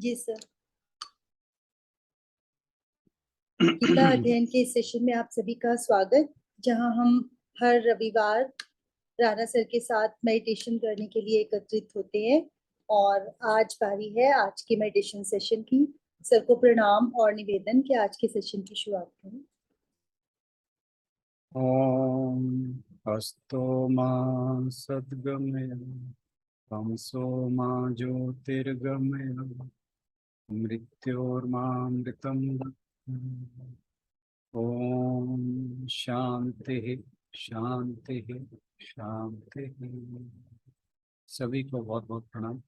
जी sir. Gita अध्ययन के इस सेशन में आप सभी का स्वागत, जहां हम हर रविवार राणा सर के साथ मेडिटेशन करने के लिए एकत्रित होते हैं। और आज बारी है आज के मेडिटेशन सेशन की। सर को प्रणाम और निवेदन कि आज के सेशन की शुरुआत करें। ओम अस्तो मा सद्गमय तमसो मा ज्योतिर्गमय मृत्योर्मामृतं गमय। ओम शांति शांति शांति। सभी को बहुत बहुत प्रणाम।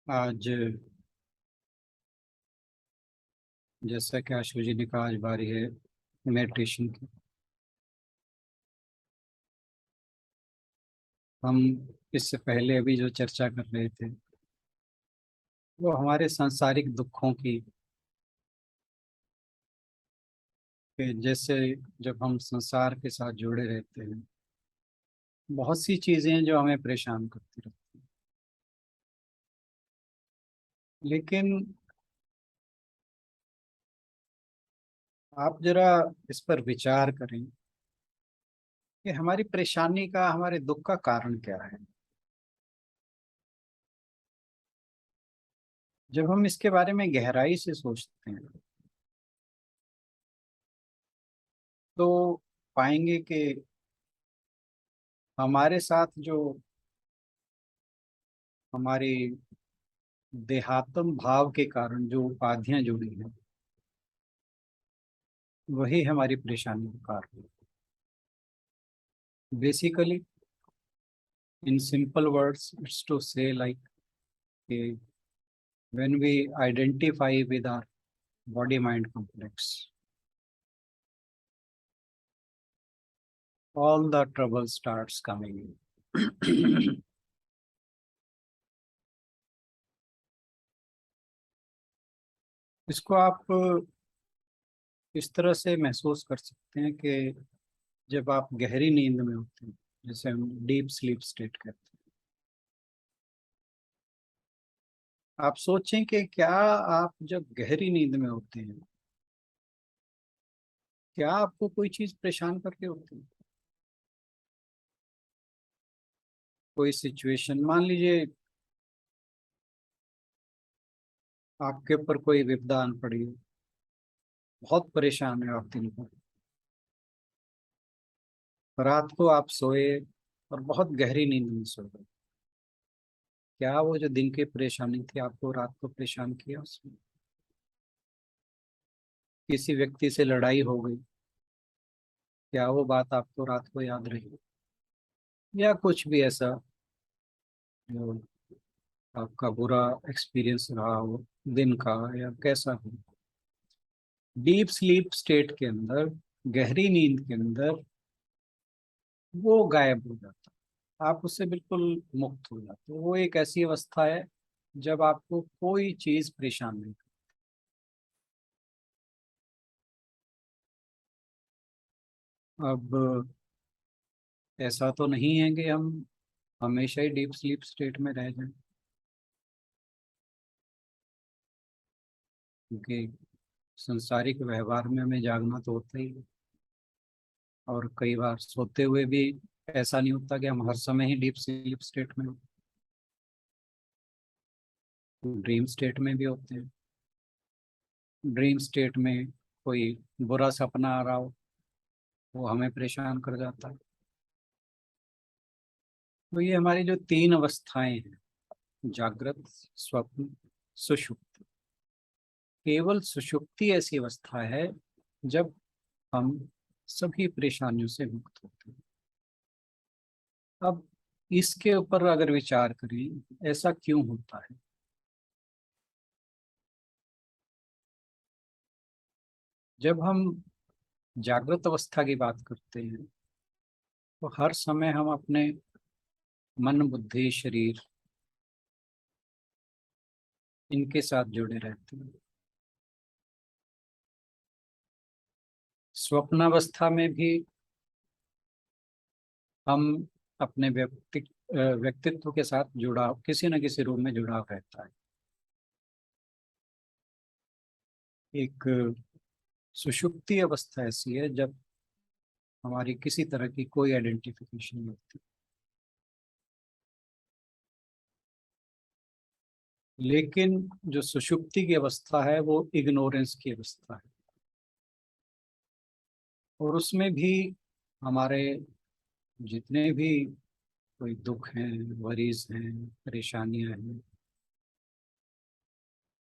आज जैसा कि आशु जी ने कहा, आज बारी है मेडिटेशन की। हम इससे पहले अभी जो चर्चा कर रहे थे वो हमारे सांसारिक दुखों की, कि जैसे जब हम संसार के साथ जुड़े रहते हैं बहुत सी चीजें हैं जो हमें परेशान करती रहती हैं। लेकिन आप जरा इस पर विचार करें कि हमारी परेशानी का, हमारे दुख का कारण क्या है। जब हम इसके बारे में गहराई से सोचते हैं तो पाएंगे कि हमारे साथ जो हमारी देहात्म भाव के कारण जो उपाधियां जुड़ी हैं वही हमारी परेशानी का कारण है। Basically in simple words, it's to say like when we identify with our body mind complex, all the trouble starts coming in. इसको आप इस तरह से महसूस कर सकते हैं कि जब आप गहरी नींद में होते हैं, जैसे हम डीप स्लीप स्टेट कहते हैं, आप सोचें कि क्या आप जब गहरी नींद में होते हैं क्या आपको कोई चीज परेशान करके होती है। कोई सिचुएशन मान लीजिए आपके ऊपर कोई विपदा आन पड़ी हो, बहुत परेशान है आप दिन भर, रात को आप सोए और बहुत गहरी नींद में सो गए। क्या वो जो दिन की परेशानी थी आपको रात को परेशान किया उसमें। किसी व्यक्ति से लड़ाई हो गई, क्या वो बात आपको रात को याद रही। या कुछ भी ऐसा जो आपका बुरा एक्सपीरियंस रहा हो दिन का या कैसा हो। डीप स्लीप स्टेट के अंदर, गहरी नींद के अंदर वो गायब हो जाता है, आप उससे बिल्कुल मुक्त हो जाते हो। वो एक ऐसी अवस्था है जब आपको कोई चीज परेशान नहीं। अब ऐसा तो नहीं है कि हम हमेशा ही डीप स्लीप स्टेट में रह जाएं, क्योंकि संसारिक व्यवहार में हमें जागना तो होता ही है। और कई बार सोते हुए भी ऐसा नहीं होता कि हम हर समय ही डीप स्लीप स्टेट में हो। ड्रीम स्टेट में भी होते हैं। ड्रीम स्टेट में कोई बुरा सपना आ रहा हो वो हमें परेशान कर जाता है। तो ये हमारी जो तीन अवस्थाएं हैं, जागृत, स्वप्न, सुषुप्ति। केवल सुषुप्ति ऐसी अवस्था है जब हम सभी परेशानियों से मुक्त होते हैं। अब इसके ऊपर अगर विचार करें ऐसा क्यों होता है। जब हम जागृत अवस्था की बात करते हैं तो हर समय हम अपने मन, बुद्धि, शरीर इनके साथ जुड़े रहते हैं। स्वप्नावस्था में भी हम अपने व्यक्तित्व के साथ जुड़ाव, किसी न किसी रूप में जुड़ाव रहता है। एक सुषुप्ति अवस्था ऐसी है जब हमारी किसी तरह की कोई आइडेंटिफिकेशन नहीं होती, लेकिन जो सुषुप्ति की अवस्था है वो इग्नोरेंस की अवस्था है, और उसमें भी हमारे जितने भी कोई दुख हैं, वरीज हैं, परेशानियां हैं,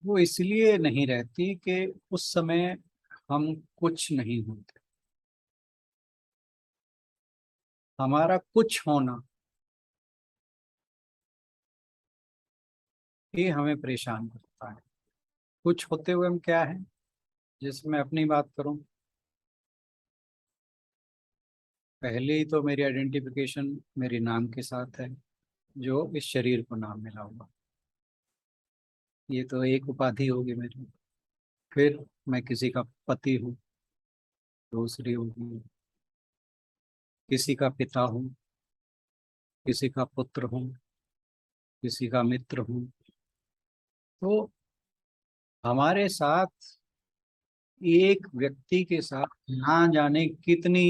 वो इसलिए नहीं रहती कि उस समय हम कुछ नहीं होते। हमारा कुछ होना ये हमें परेशान करता है। कुछ होते हुए हम क्या है, जैसे मैं अपनी बात करूं, पहले ही तो मेरी आइडेंटिफिकेशन मेरे नाम के साथ है, जो इस शरीर को नाम मिला हुआ, ये तो एक उपाधि होगी मेरी। फिर मैं किसी का पति हूँ, दूसरी होगी, किसी का पिता हूँ, किसी का पुत्र हूँ, किसी का मित्र हूँ। तो हमारे साथ, एक व्यक्ति के साथ ना जाने कितनी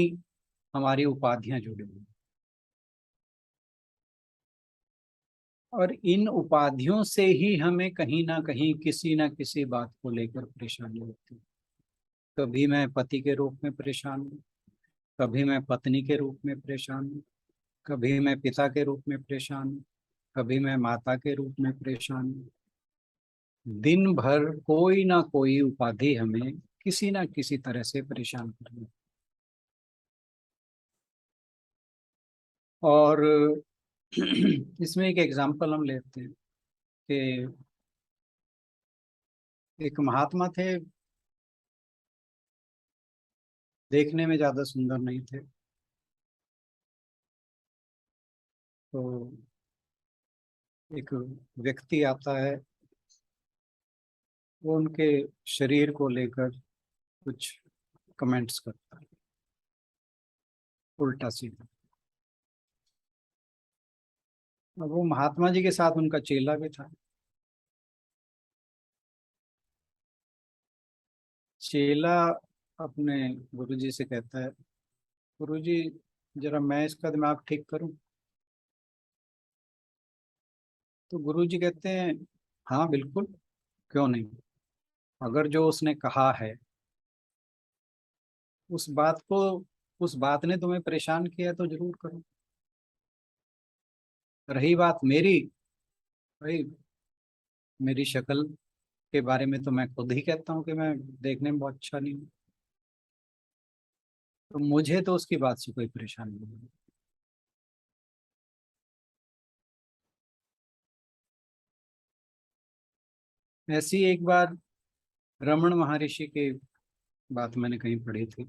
हमारी उपाधियां जुड़ी हुई, और इन उपाधियों से ही हमें कहीं ना कहीं किसी ना किसी बात को लेकर परेशानी होती है। कभी मैं पति के रूप में परेशान हूँ, कभी मैं पत्नी के रूप में परेशान हूँ, कभी मैं पिता के रूप में परेशान हूँ, कभी मैं माता के रूप में परेशान हूँ। दिन भर कोई ना कोई उपाधि हमें किसी ना किसी तरह से परेशान कर रही है। और इसमें एक एग्जांपल हम लेते हैं कि एक महात्मा थे, देखने में ज्यादा सुंदर नहीं थे। तो एक व्यक्ति आता है, वो उनके शरीर को लेकर कुछ कमेंट्स करता है, उल्टा सीधा। और वो महात्मा जी के साथ उनका चेला भी था। चेला अपने गुरुजी से कहता है, गुरुजी जरा मैं इसका दिमाग ठीक करूं। तो गुरुजी कहते हैं, हाँ बिल्कुल, क्यों नहीं। अगर जो उसने कहा है, उस बात को, उस बात ने तुम्हें परेशान किया तो जरूर करो। रही बात मेरी, भाई मेरी शक्ल के बारे में तो मैं खुद ही कहता हूँ कि मैं देखने में बहुत अच्छा नहीं हूँ, तो मुझे तो उसकी बात से कोई परेशानी नहीं है। ऐसी एक बार रमन महर्षि की बात मैंने कहीं पढ़ी थी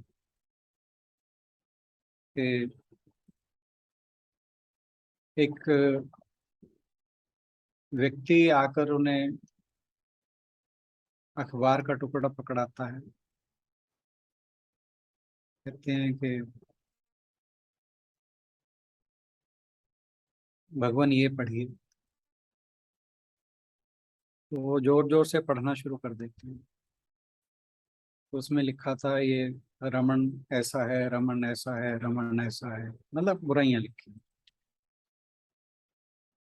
कि एक व्यक्ति आकर उन्हें अखबार का टुकड़ा पकड़ाता है, कहते हैं कि भगवान ये पढ़िए। तो वो जोर जोर से पढ़ना शुरू कर देते हैं। तो उसमें लिखा था, ये रमन ऐसा है, रमन ऐसा है, रमन ऐसा है, मतलब बुराइयां लिखी।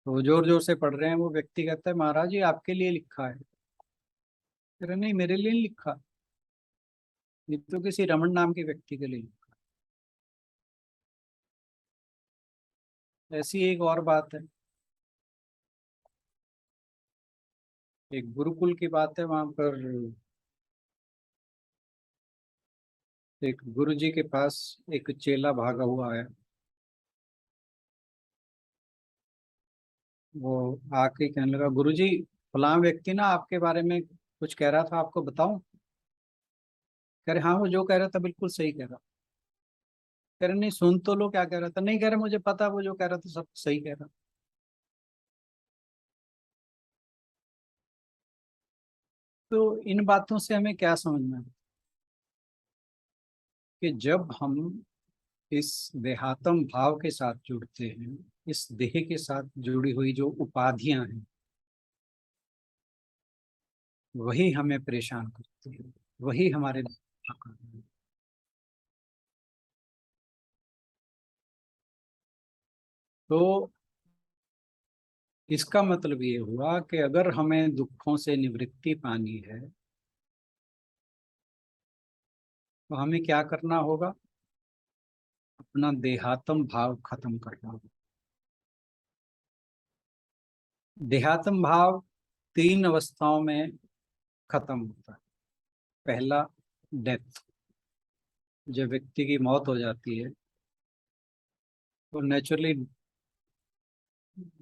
तो वो जोर जोर से पढ़ रहे हैं। वो व्यक्ति कहता है, महाराज ये आपके लिए लिखा है। कह रहे नहीं, मेरे लिए नहीं लिखा, ये तो किसी रमन नाम के व्यक्ति के लिए लिखा। ऐसी एक और बात है, एक गुरुकुल की बात है। वहां पर एक गुरु जी के पास एक चेला भागा हुआ है। वो आके कहने लगा, गुरु जी फलां व्यक्ति ना आपके बारे में कुछ कह रहा था, आपको बताऊं। कह रहे हाँ, वो जो कह रहा था बिल्कुल सही कह रहा। कह रहे नहीं, सुन तो लो क्या कह रहा था। नहीं, कह रहे मुझे पता, वो जो कह रहा था सब सही कह रहा। तो इन बातों से हमें क्या समझना है कि जब हम इस देहात्म भाव के साथ जुड़ते हैं, इस देह के साथ जुड़ी हुई जो उपाधियां हैं वही हमें परेशान करती है, वही हमारे तो इसका मतलब ये हुआ कि अगर हमें दुखों से निवृत्ति पानी है तो हमें क्या करना होगा? अपना देहात्म भाव खत्म करना होगा। देहात्म भाव 3 अवस्थाओं में खत्म होता है। पहला, डेथ। जब व्यक्ति की मौत हो जाती है तो नेचुरली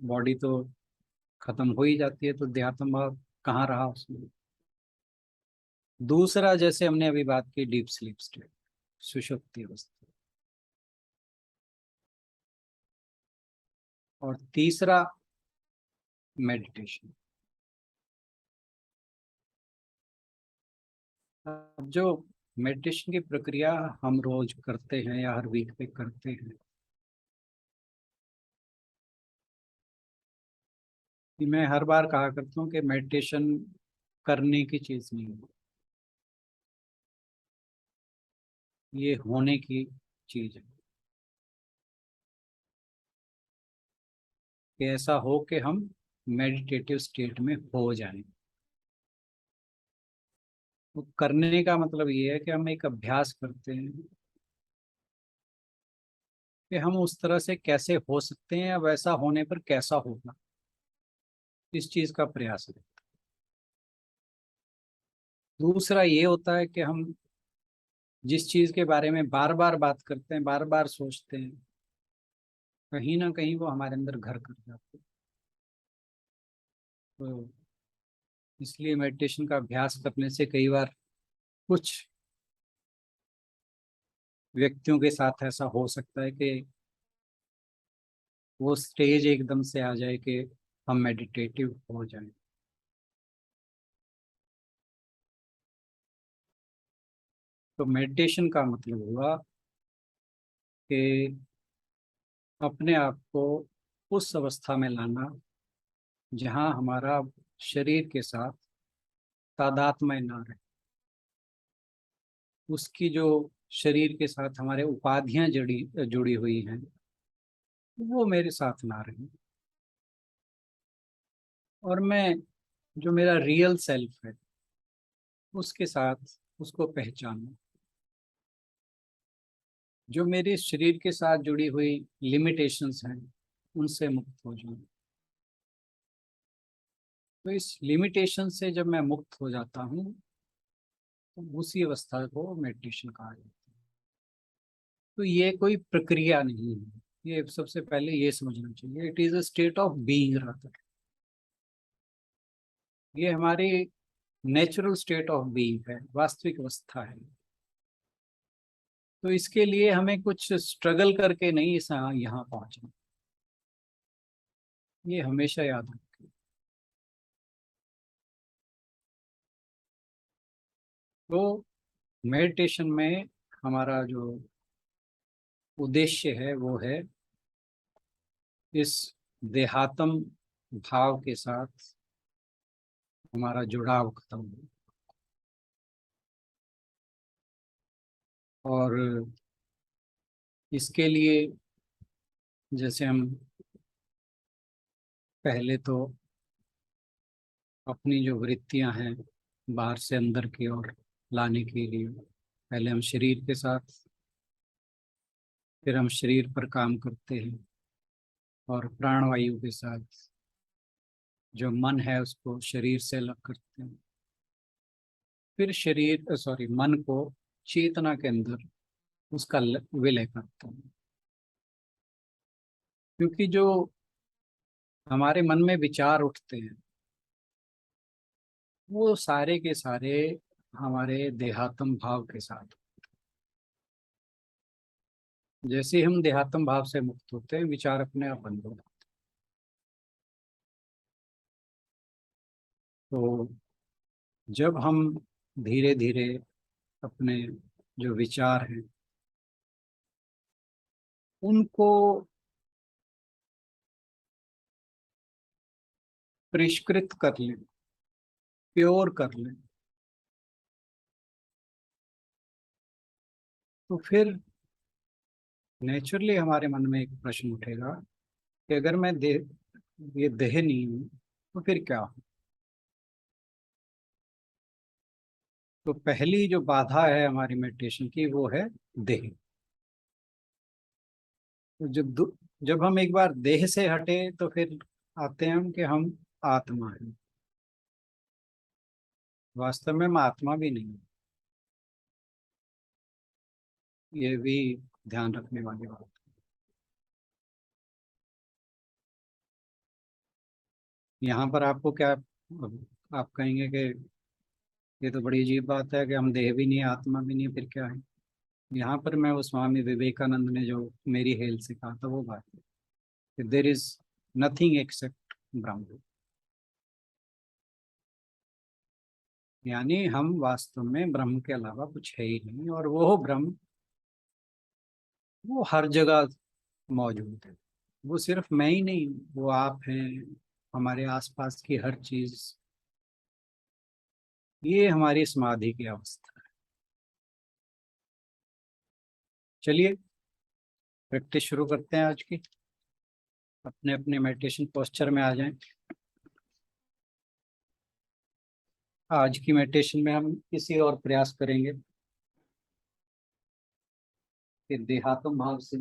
बॉडी तो खत्म हो ही जाती है, तो देहात्म भाव कहाँ रहा उसमें। दूसरा, जैसे हमने अभी बात की, डीप स्लीप स्टेट, सुषुप्ति अवस्था। और तीसरा, मेडिटेशन। अब जो मेडिटेशन की प्रक्रिया हम रोज करते हैं या हर वीक पे करते हैं, कि मैं हर बार कहा करता हूँ कि मेडिटेशन करने की चीज नहीं है, ये होने की चीज है। कि ऐसा हो कि हम मेडिटेटिव स्टेट में हो जाएं। तो करने का मतलब ये है कि हम एक अभ्यास करते हैं कि हम उस तरह से कैसे हो सकते हैं या वैसा होने पर कैसा होगा, इस चीज का प्रयास है। दूसरा ये होता है कि हम जिस चीज के बारे में बार बार बात करते हैं, बार बार सोचते हैं, कहीं ना कहीं वो हमारे अंदर घर कर जाते हैं। तो इसलिए मेडिटेशन का अभ्यास करने से कई बार कुछ व्यक्तियों के साथ ऐसा हो सकता है कि वो स्टेज एकदम से आ जाए कि हम मेडिटेटिव हो जाएं। तो मेडिटेशन का मतलब हुआ कि अपने आप को उस अवस्था में लाना जहां हमारा शरीर के साथ तादात्म्य ना रहे, उसकी जो शरीर के साथ हमारे उपाधियां जुड़ी जुड़ी हुई हैं वो मेरे साथ ना रहे, और मैं जो मेरा रियल सेल्फ है उसके साथ उसको पहचानूं। जो मेरे शरीर के साथ जुड़ी हुई लिमिटेशंस हैं उनसे मुक्त हो जाऊं। तो इस लिमिटेशन से जब मैं मुक्त हो जाता हूँ तो उसी अवस्था को मेडिटेशन कहा जाता है। तो ये कोई प्रक्रिया नहीं है, ये सबसे पहले ये समझना चाहिए। It is a state of being रहता है, ये हमारी नेचुरल स्टेट ऑफ बीइंग है, वास्तविक अवस्था है। तो इसके लिए हमें कुछ स्ट्रगल करके नहीं इस यहाँ पहुंचना, ये हमेशा याद रखें। तो मेडिटेशन में हमारा जो उद्देश्य है वो है इस देहात्म भाव के साथ हमारा जुड़ाव खत्म हो। और इसके लिए जैसे हम पहले तो अपनी जो वृत्तियां हैं बाहर से अंदर की ओर लाने के लिए पहले हम शरीर के साथ, फिर हम शरीर पर काम करते हैं और प्राणवायु के साथ जो मन है उसको शरीर से अलग करते हैं, फिर मन को चेतना के अंदर उसका विलय करते हैं। क्योंकि जो हमारे मन में विचार उठते हैं वो सारे के सारे हमारे देहात्म भाव के साथ, जैसे ही हम देहात्म भाव से मुक्त होते हैं विचार अपने आप बंद हो जाते हैं। तो जब हम धीरे धीरे अपने जो विचार हैं उनको परिष्कृत कर लें, प्योर कर लें, तो फिर नेचुरली हमारे मन में एक प्रश्न उठेगा कि अगर मैं ये देह नहीं हूं तो फिर क्या हूं? तो पहली जो बाधा है हमारी मेडिटेशन की वो है देह। तो जब हम एक बार देह से हटे तो फिर आते हैं हम कि हम आत्मा हैं। वास्तव में हम आत्मा भी नहीं है, ये भी ध्यान रखने वाली बात। यहाँ पर आपको क्या, आप कहेंगे कि ये तो बड़ी अजीब बात है कि हम देह भी नहीं आत्मा भी नहीं, फिर क्या है? यहाँ पर मैं वो स्वामी विवेकानंद ने जो मेरी हेल से कहा था वो बात है कि देर इज नथिंग एक्सेप्ट ब्रह्म। यानी हम वास्तव में ब्रह्म के अलावा कुछ है ही नहीं, और वो ब्रह्म वो हर जगह मौजूद है। वो सिर्फ मैं ही नहीं, वो आप हैं, हमारे आसपास की हर चीज। ये हमारी समाधि की अवस्था है। चलिए प्रैक्टिस शुरू करते हैं आज की। अपने अपने मेडिटेशन पोस्चर में आ जाएं। आज की मेडिटेशन में हम किसी और प्रयास करेंगे कि देहात्म भाव से